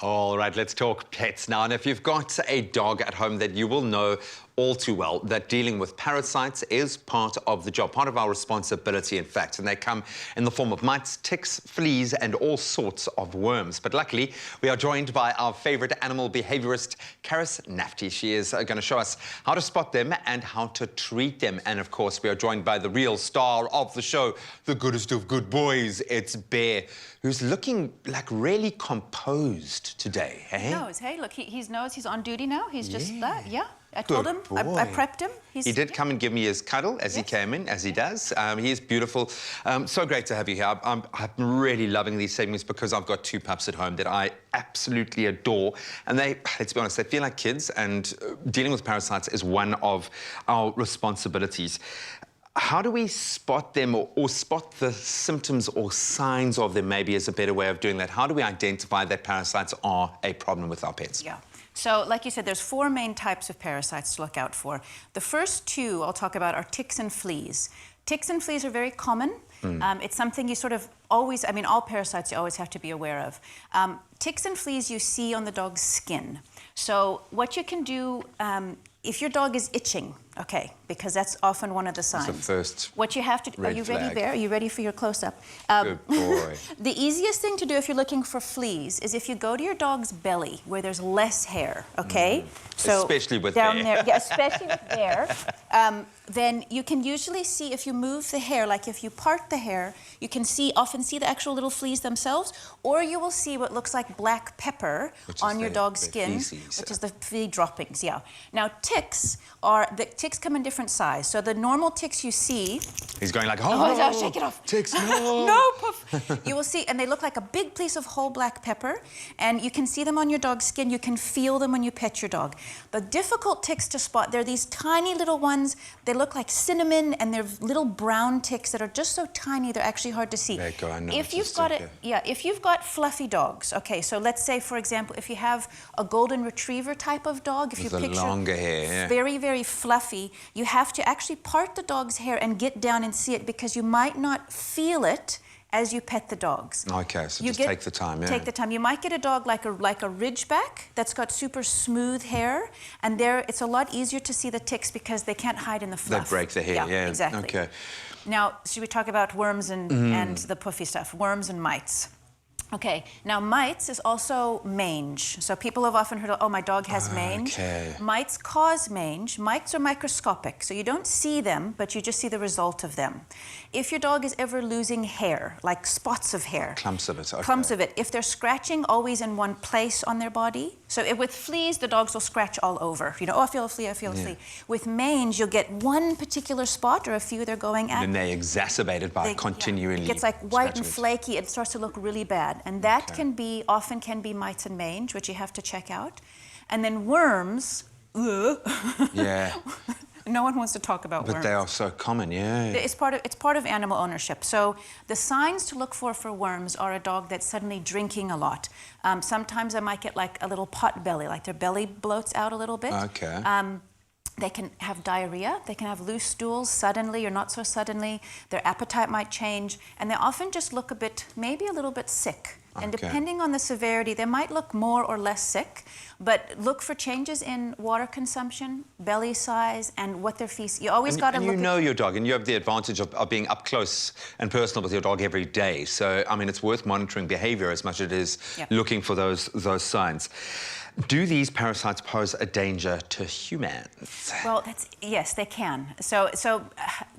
All right, let's talk pets now. And if you've got a dog at home, then you will know all too well that dealing with parasites is part of the job, part of our responsibility, in fact. And they come in the form of mites, ticks, fleas, and all sorts of worms. But luckily, we are joined by our favorite animal behaviorist, Karis Nafty. She is going to show us how to spot them and how to treat them. And of course, we are joined by the real star of the show, the goodest of good boys. It's Bear, who's looking like really composed today. Hey? He knows. Hey, look, he knows he's on duty now. He's just that, yeah. I Good told him, boy. I prepped him. He did come and give me his cuddle as he came in, as he does. He is beautiful. So great to have you here. I'm really loving these segments because I've got two pups at home that I absolutely adore. And they, let's be honest, they feel like kids, and dealing with parasites is one of our responsibilities. How do we spot them or spot the symptoms or signs of them, maybe is a better way of doing that? How do we identify that parasites are a problem with our pets? Yeah. So, like you said, there's 4 main types of parasites to look out for. The first 2 I'll talk about are ticks and fleas. Ticks and fleas are very common. It's something you sort of always, I mean, all parasites you always have to be aware of. Ticks and fleas you see on the dog's skin. So what you can do, if your dog is itching, okay, because that's often one of the signs. That's the first What you have to do, are you ready, Bear? Are you ready for your close-up? Good boy. The easiest thing to do if you're looking for fleas is if you go to your dog's belly where there's less hair, okay? So especially with down Bear. there, yeah, especially with Bear. Then you can usually see if you move the hair, like if you part the hair, you can often see the actual little fleas themselves, or you will see what looks like black pepper on your dog's skin, which is the flea droppings, yeah. Now ticks come in different size. So the normal ticks you see... He's going like, oh shake it off. Ticks, no. No, poof. You will see, and they look like a big piece of whole black pepper, and you can see them on your dog's skin. You can feel them when you pet your dog. The difficult ticks to spot, they're these tiny little ones. They look like cinnamon, and they're little brown ticks that are just so tiny, they're actually hard to see. I know. If you've got if you've got fluffy dogs, okay, so let's say, for example, if you have a golden retriever type of dog, if you picture longer hair, very, very fluffy, you have to actually part the dog's hair and get down and see it, because you might not feel it as you pet the dogs. Okay, so just take the time, yeah. Take the time. You might get a dog like a Ridgeback that's got super smooth hair, and it's a lot easier to see the ticks because they can't hide in the fluff. They break the hair, yeah. Exactly. Okay. Now, should we talk about worms and the puffy stuff? Worms and mites. Okay, now mites is also mange. So people have often heard, oh, my dog has mange. Mites cause mange. Mites are microscopic, so you don't see them, but you just see the result of them. If your dog is ever losing hair, like spots of hair. Clumps of it, okay. Clumps of it. If they're scratching always in one place on their body. So with fleas, the dogs will scratch all over. You know, oh, I feel a flea, I feel a flea. With mange, you'll get one particular spot or a few they're going at. And they exacerbate it by continually It gets like white and flaky. It starts to look really bad. And that often can be mites and mange, which you have to check out. And then worms, yeah. No one wants to talk about worms. But they are so common, yeah. It's part of animal ownership. So the signs to look for worms are a dog that's suddenly drinking a lot. Sometimes I might get like a little pot belly, like their belly bloats out a little bit. Okay. They can have diarrhea, they can have loose stools suddenly or not so suddenly. Their appetite might change, and they often just look maybe a little bit sick. And depending on the severity, they might look more or less sick, but look for changes in water consumption, belly size, and what they're feasting. You always got to look. And you know your dog, and you have the advantage of being up close and personal with your dog every day. So, I mean, it's worth monitoring behavior as much as it is looking for those signs. Do these parasites pose a danger to humans? Well, yes, they can. So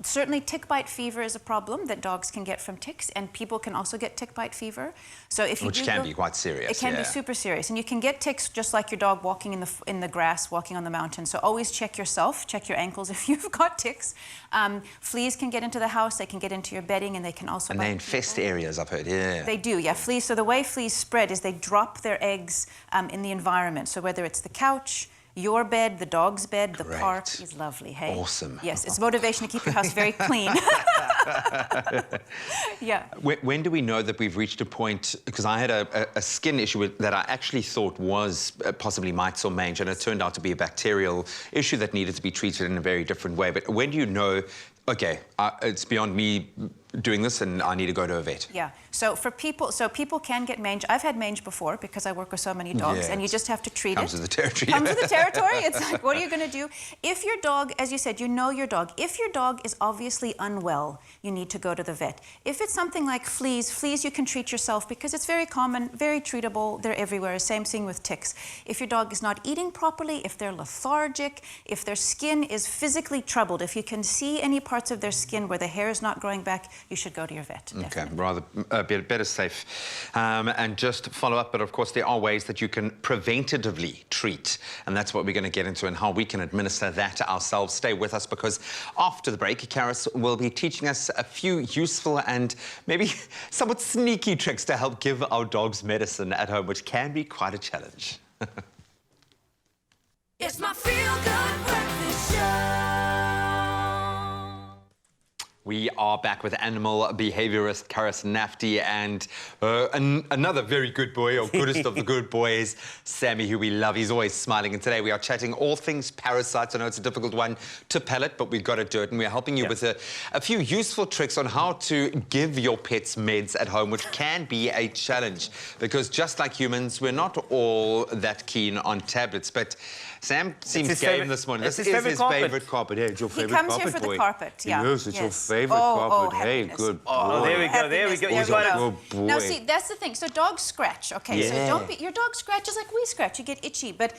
certainly tick bite fever is a problem that dogs can get from ticks, and people can also get tick bite fever. So if you Which can be quite serious. It can be super serious, and you can get ticks just like your dog walking in the grass, walking on the mountain. So always check yourself, check your ankles if you've got ticks. Fleas can get into the house, they can get into your bedding, and they can also. And they infest areas, I've heard. Yeah. They do, yeah. Fleas. So the way fleas spread is they drop their eggs in the environment. So whether it's the couch, your bed, the dog's bed, the park is lovely, hey? Awesome. Yes, it's motivation to keep your house very clean. Yeah. When do we know that we've reached a point, because I had a skin issue that I actually thought was possibly mites or mange, and it turned out to be a bacterial issue that needed to be treated in a very different way. But when do you know, okay, it's beyond me doing this and I need to go to a vet. Yeah. So people can get mange. I've had mange before because I work with so many dogs, and you just have to treat Comes it. with the territory. Comes with the territory. It's like, what are you going to do? If your dog, as you said, you know your dog. If your dog is obviously unwell, you need to go to the vet. If it's something like fleas you can treat yourself because it's very common, very treatable. They're everywhere. Same thing with ticks. If your dog is not eating properly, if they're lethargic, if their skin is physically troubled, if you can see any parts of their skin where the hair is not growing back, you should go to your vet. Okay, rather better safe. And just follow up, but of course there are ways that you can preventatively treat, and that's what we're going to get into and how we can administer that ourselves. Stay with us because after the break, Karis will be teaching us a few useful and maybe somewhat sneaky tricks to help give our dogs medicine at home, which can be quite a challenge. It's my feel-good breakfast show. We are back with animal behaviorist Karis Nafty and another very good boy, or goodest of the good boys, Sammy, who we love. He's always smiling. And today we are chatting all things parasites. I know it's a difficult one to pellet, but we've got to do it. And we're helping you with a few useful tricks on how to give your pets meds at home, which can be a challenge. Because just like humans, we're not all that keen on tablets. But Sam seems game this morning. This is his favorite carpet. Hey, it's your favorite carpet, He comes here for boy. the carpet, yeah. Yes, it's your favorite Oh, carpet. happiness. Hey, good boy. Oh, there we go, there we go. Happiness, You there got we it. Good boy. Now, see, that's the thing. So dogs scratch, okay? Yeah. So don't be, your dog scratches like we scratch. You get itchy. But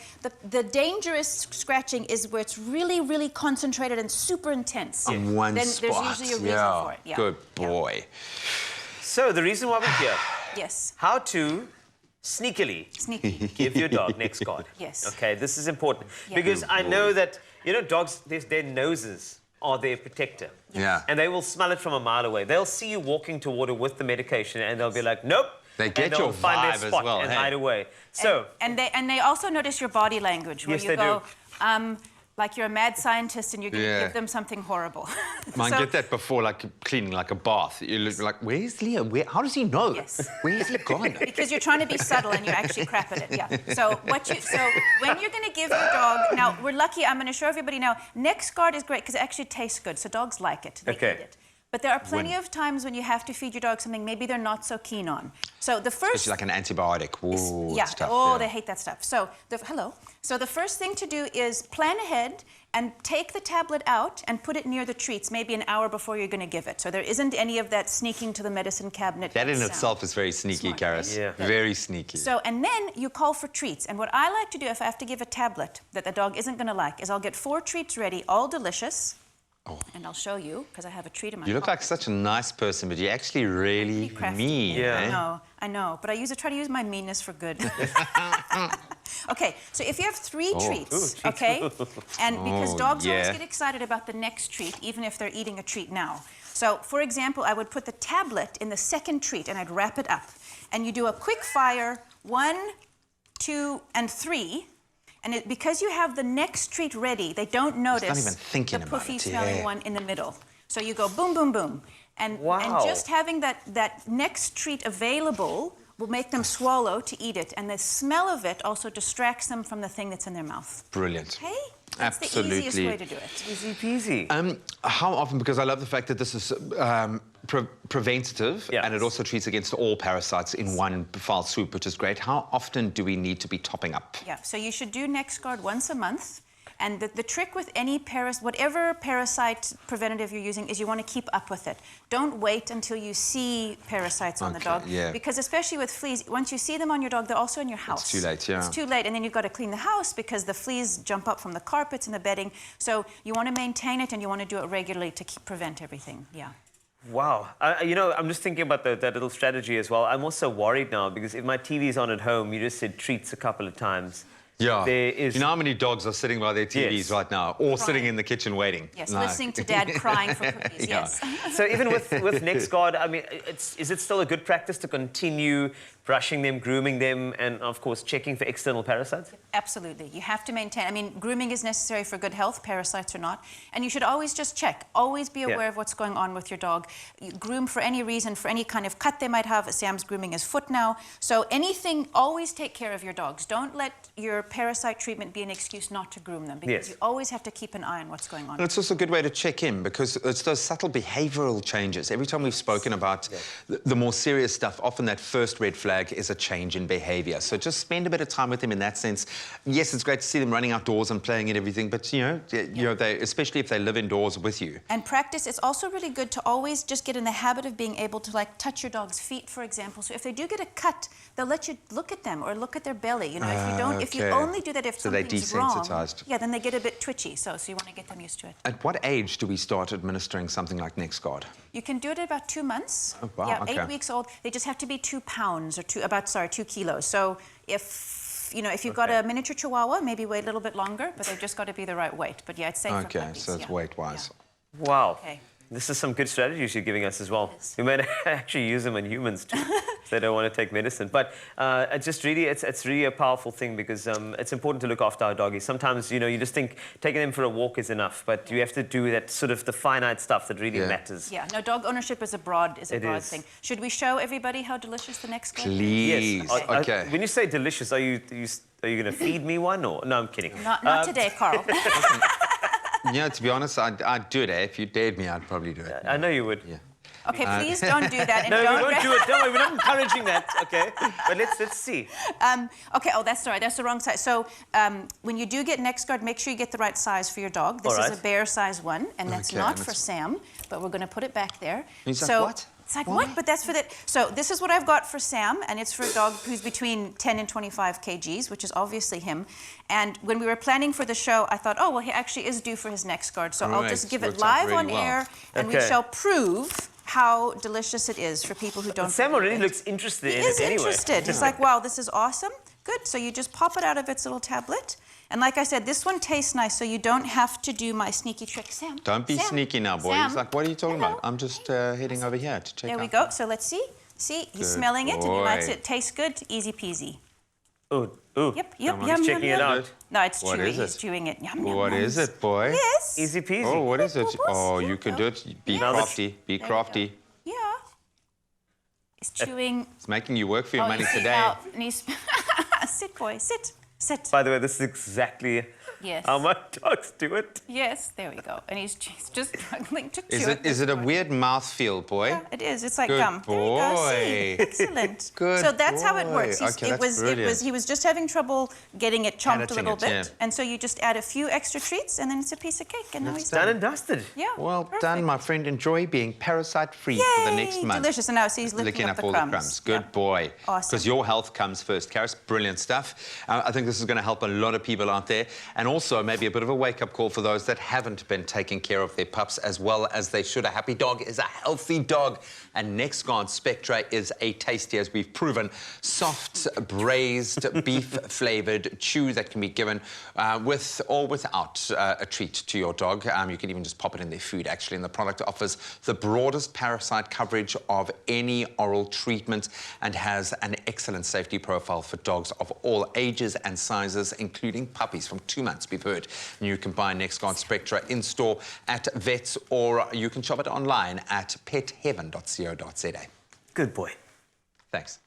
the dangerous scratching is where it's really, really concentrated and super intense. On one then spot. There's usually a reason for it. Yeah. Good Yeah. boy. So the reason why we're here, Yes. how to sneakily Sneaky. give your dog NexGard. Yes. Okay, this is important Yeah. because I know that, you know, dogs, their noses are their protector. Yeah. And they will smell it from a mile away. They'll see you walking toward it with the medication and they'll be like, nope. They get and they'll your find vibe their as spot well, and hey? hide away. So, And they also notice your body language where Yes, you they go, like you're a mad scientist and you're going to Yeah. give them something horrible. Man, So- get that before, like, cleaning like a bath. You look like, where's Leo? How does he know? Yes. Where's Leo gone? Because you're trying to be subtle and you actually crap at it, yeah. So when you're going to give your dog, now we're lucky, I'm going to show everybody now, NexGard is great because it actually tastes good, so dogs like it, they Okay. eat it. But there are plenty of times when you have to feed your dog something maybe they're not so keen on. So the first... It's like an antibiotic. Ooh, yeah, stuff, oh, they hate that stuff. So, So the first thing to do is plan ahead and take the tablet out and put it near the treats, maybe an hour before you're going to give it. So there isn't any of that sneaking to the medicine cabinet. That in sound. itself is very sneaky, Smart, Karis. right? Yeah. Very sneaky. So, and then you call for treats. And what I like to do if I have to give a tablet that the dog isn't going to like is I'll get 4 treats ready, all delicious. Oh. And I'll show you, because I have a treat in my You look like pocket. such a nice person, but you're actually really Pretty crafty. mean. Yeah. Eh? I know, but I try to use my meanness for good. Okay, so if you have 3 treats, okay, and because dogs always yeah. get excited about the next treat, even if they're eating a treat now. So, for example, I would put the tablet in the second treat and I'd wrap it up. And you do a quick fire, 1, 2, and 3. And because you have the next treat ready, they don't notice even thinking the about puffy it, smelling yeah. one in the middle. So you go boom, boom, boom. And Wow. just having that next treat available will make them swallow to eat it. And the smell of it also distracts them from the thing that's in their mouth. Brilliant. Okay? That's Absolutely. the easiest way to do it. easy peasy. How often, because I love the fact that this is preventative, Yes. and it also treats against all parasites in one foul swoop, which is great. How often do we need to be topping up? Yeah, so you should do NexGard once a month. And the trick with any whatever parasite preventative you're using is you want to keep up with it. Don't wait until you see parasites on the Okay, dog. yeah. Because especially with fleas, once you see them on your dog, they're also in your house. too late, yeah. It's too late, and then you've got to clean the house because the fleas jump up from the carpets and the bedding. So you want to maintain it and you want to do it regularly to prevent everything, yeah. Wow. You know, I'm just thinking about that little strategy as well. I'm also worried now because if my TV's on at home, you just said treats a couple of times. Yeah. There is... You know how many dogs are sitting by their TVs Yes. right now, or sitting Crying. in the kitchen waiting? Yes, Like- listening to Dad crying for cookies, Yeah. yes. So even with NexGard, I mean, is it still a good practice to continue brushing them, grooming them, and of course checking for external parasites? Absolutely. You have to maintain, I mean, grooming is necessary for good health, parasites or not. And you should always just check. Always be aware of what's going on with your dog. You groom for any reason, for any kind of cut they might have. Sam's grooming his foot now. So anything, always take care of your dogs. Don't let your parasite treatment be an excuse not to groom them, because you always have to keep an eye on what's going on. And it's also a good way to check in, because it's those subtle behavioural changes. Every time we've spoken about the more serious stuff, often that first red flag is a change in behaviour. So just spend a bit of time with them in that sense. Yes, it's great to see them running outdoors and playing and everything, but you know, they, especially if they live indoors with you. And practice, it's also really good to always just get in the habit of being able to like touch your dog's feet, for example. So if they do get a cut, they'll let you look at them or look at their belly. You know, if you don't, if you only do that if So they're something's wrong, desensitised. yeah, then they get a bit twitchy. So you want to get them used to it. At what age do we start administering something like NexGard? You can do it at about 2 months. Oh, wow, yeah, okay. 8 weeks old. They just have to be 2 pounds or 2 kilos. So if you've got a miniature Chihuahua, maybe wait a little bit longer, but they've just got to be the right weight. But yeah, it's safe for Okay, puppies. so it's weight-wise. Wow. Okay. This is some good strategies you're giving us as well. Yes. We might actually use them on humans too, if they don't want to take medicine. But it's really a powerful thing, because it's important to look after our doggies. Sometimes, you know, you just think taking them for a walk is enough, but you have to do that sort of the finite stuff that really matters. Yeah, no, dog ownership is a broad is. thing. Should we show everybody how delicious the NexGard is? Please. Yes. Okay. When you say delicious, are you going to feed me one, or no? I'm kidding. Not today, Carl. You know, to be honest, I'd do it. If you dared me, I'd probably do it. I know you would. Yeah. Okay, please don't do that. And No, we don't won't do it. Don't worry, we're not encouraging that. Okay, but let's see. Okay, oh, that's right. That's the wrong size. So when you do get NexGard, make sure you get the right size for your dog. This is a bear size one, and that's Okay, not and for it's- Sam, but we're going to put it back there. He's like, so what? It's like, Why? what? But that's for the... So this is what I've got for Sam, and it's for a dog who's between 10 and 25 kgs, which is obviously him. And when we were planning for the show, I thought, oh, well, he actually is due for his NexGard, so I'll Right, just give it works out live really on well. air, and we Okay. shall prove how delicious it is for people who don't... Sam already believe it. looks interested He in is it anyway. interested. He's like, wow, this is awesome. Good. So you just pop it out of its little tablet. And like I said, this one tastes nice, so you don't have to do my sneaky trick. Sam. Don't be Sam, sneaky now, boy. Sam. He's like, what are you talking Hello. about? I'm just heading over here to check There out. we go. So let's see. See, he's Good smelling it and he likes boy. it. Tastes good. Easy peasy. Ooh, ooh. Yep, Come on, yum, he's yum, checking yum. it out. No, it's What chewy. is He's it? chewing it. Yum, yum, What is yums. it, boy? Yes. Easy peasy. Oh, what is it? Bubbles. Oh, you Here can we do go. it. Be Yes. crafty. Be There we crafty. go. Yeah. He's chewing. It's making you work for your Oh, money you see today. how- and he's sit, boy. Sit. Sit. By the way, this is exactly Yes. how my dogs do it. Yes, there we go. And he's just struggling to chew Is it a weird mouthfeel, boy? Yeah, it is. It's like Good gum. There you go. See? boy. Excellent. Good So that's how it boy. works. Okay, that's brilliant. He was just having trouble getting it chomped a Editing little it, bit, yeah. and so you just add a few extra treats, and then it's a piece of cake, and now he's Done and dusted. Yeah. Well perfect. done, my friend. Enjoy being parasite-free for the next Yay, month. delicious. And now see, he's licking up the all crumbs. the crumbs. Good Yeah. boy. Awesome. Because your health comes first. Karis, brilliant stuff. I think this is going to help a lot of people out there. And also maybe a bit of a wake-up call for those that haven't been taking care of their pups as well as they should. A happy dog is a healthy dog. And NexGard Spectra is a tasty, as we've proven, soft, braised, beef-flavoured chew that can be given with or without a treat to your dog. You can even just pop it in their food, actually. And the product offers the broadest parasite coverage of any oral treatment and has an excellent safety profile for dogs of all ages and sizes, including puppies from 2 months, we've heard. And you can buy NexGard Spectra in-store at vets, or you can shop it online at petheaven.co.za. Good boy. Thanks.